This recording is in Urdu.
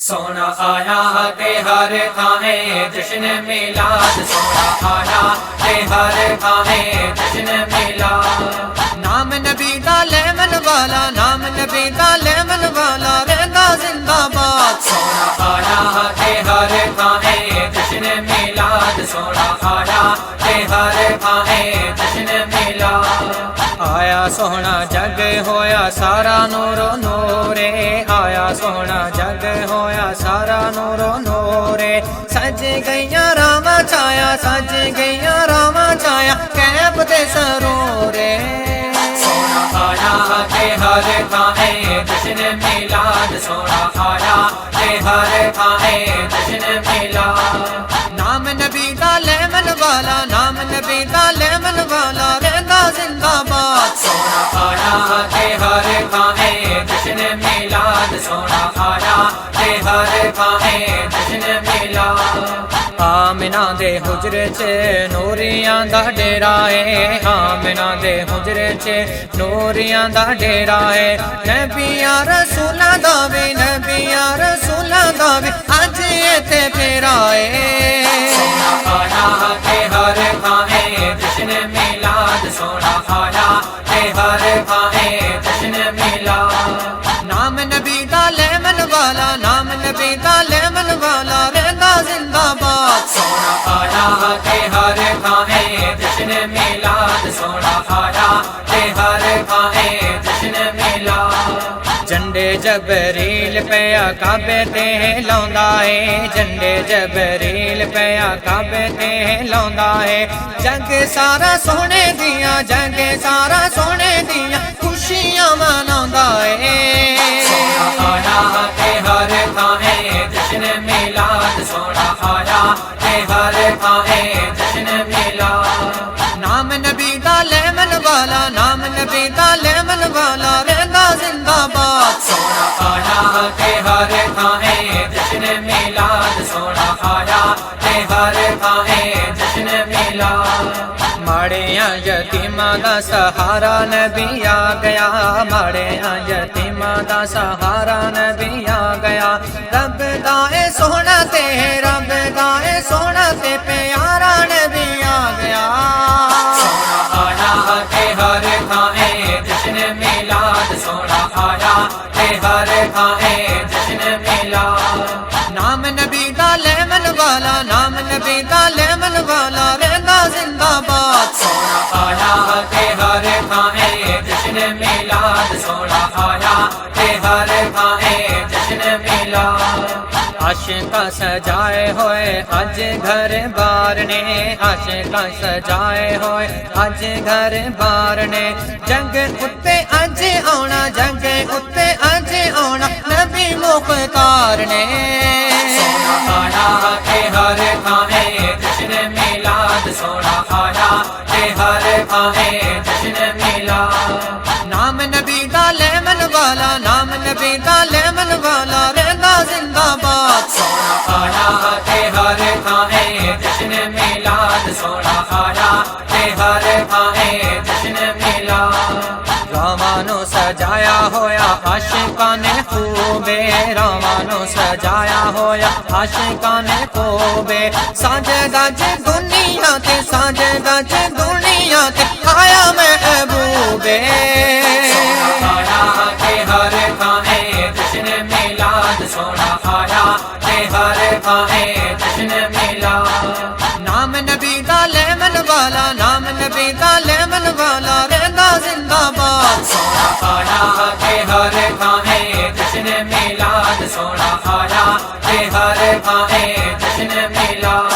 سونا آیا کہ ہر تھانے جشن میلاد، سونا آیا کہ ہر تھانے جشن میلاد۔ نام نبی دا لیمن والا، نام نبی دا لیمن والا رہندا زندہ باد۔ سونا آیا کہ ہر تھانے جشن میلاد، سونا آیا کہ ہر تھانے جشن میلاد۔ آیا سونا جگ ہویا سارا نورو نورے، آیا سونا جگ ہویا سارا نورو نورے۔ سج گئیاں راواں چھایا، سج گئیاں راواں چھایا کیب دے سرورے۔ سونا آیا کہ ہر تھانے جشن میلاد، سونا آیا کہ ہر تھانے جشن میلاد۔ نام نبی دا لیمن والا، نام نبی دا لیمن والا رہندا زندہ باد۔ سونا آیا کہ ہر تھانے جشن میلاد، سونا آیا کہ ہر تھانے جشن میلاد۔ آمنہ دے حجرے چ نوریاں دا ڈیرا ہے، آمنہ دے حجرے چ نوریاں دا ڈیرا ہے۔ نبیاں رسولاں دا وی، نبیاں رسولاں دا وی اج ایتھے پھیرا ہے۔ سونا آیا کہ ہر تھانے جشن میلاد، سونا آیا کہ ہر تھانے جشن میلاد۔ نام نبی دا لیمن والا، نام نبی دا لیمن والا رہندا زندہ باد۔ سونا آیا کہ ہر تھانے جشن میلاد، سونا آیا کہ ہر تھانے جشن میلاد۔ جھنڈے جبریل پیا کعبے تے لاوندا ہے، جھنڈے جبریل پیا کعبے تے لاوندا ہے۔ جنگ سارا سونے دیاں، جنگ سارا سونے دیاں خوشیاں مناوندا ہے۔ سونا آیا کہ ہر تھانے جشن میلاد، سونا آیا کہ ہر تھانے جشن میلاد۔ نام نبی دا لیمن والا، نام نبی دا لیمن والا رہندا زندہ باد۔ سونا آیا کہ ہر تھانے جشن میلاد، سونا آیا کہ ہر تھانے جشن میلاد۔ ماڑیاں یتیماں دا سہارا نبی آ گیا، ماڑیاں یتیماں دا سہارا نبی آ گیا۔ رب دا اے سونا تے، رب دا اے سونا تے پیارا نبی آ گیا۔ سونا آیا کہ ہر تھانے جشن میلاد، سونا آیا کہ ہر تھانے جشن میلاد۔ نام نبی دا لیمن والا، نام نبی دا لیمن والا رہندا زندہ باد۔ سونا آیا کہ ہر تھانے جشن میلاد، سونا آیا کہ ہر تھانے جشن میلاد۔ عاشقاں سجائے ہوئے اج گھر بار نے، عاشقاں سجائے ہوئے اج گھر بار نے۔ جنگ اتے اج آنا، جنگ اتے اج آنا نبی مختار نے۔ سونا آیا کہ ہر تھانے جشن میلاد، سونا آیا کہ ہر تھانے جشن میلاد۔ نام نبی دا لیمن والا، نام نبی دا لیمن والا رہندا زندہ باد۔ سونا آیا کہ ہر تھانے جشن میلاد، سونا آیا کہ ہر تھانے جشن میلاد۔ راوانو سجایا ہویا عاشقاں نے خوبے، راوانو سجایا ہویا عاشقاں نے خوبے۔ ساجدہ جے دنیا تے، ساجدہ جے دنیا تے آیا محبوبے۔ سونا آیا کہ ہر تھانے جشن میلاد، سونا آیا کہ ہر تھانے جشن میلاد۔ نام نبی دا لیمن والا، نام نبی دا لیمن والا رہندا زندہ باد۔ سونا آیا کہ ہر تھانے جشن میلاد، سونا آیا کہ ہر تھانے جشن میلاد۔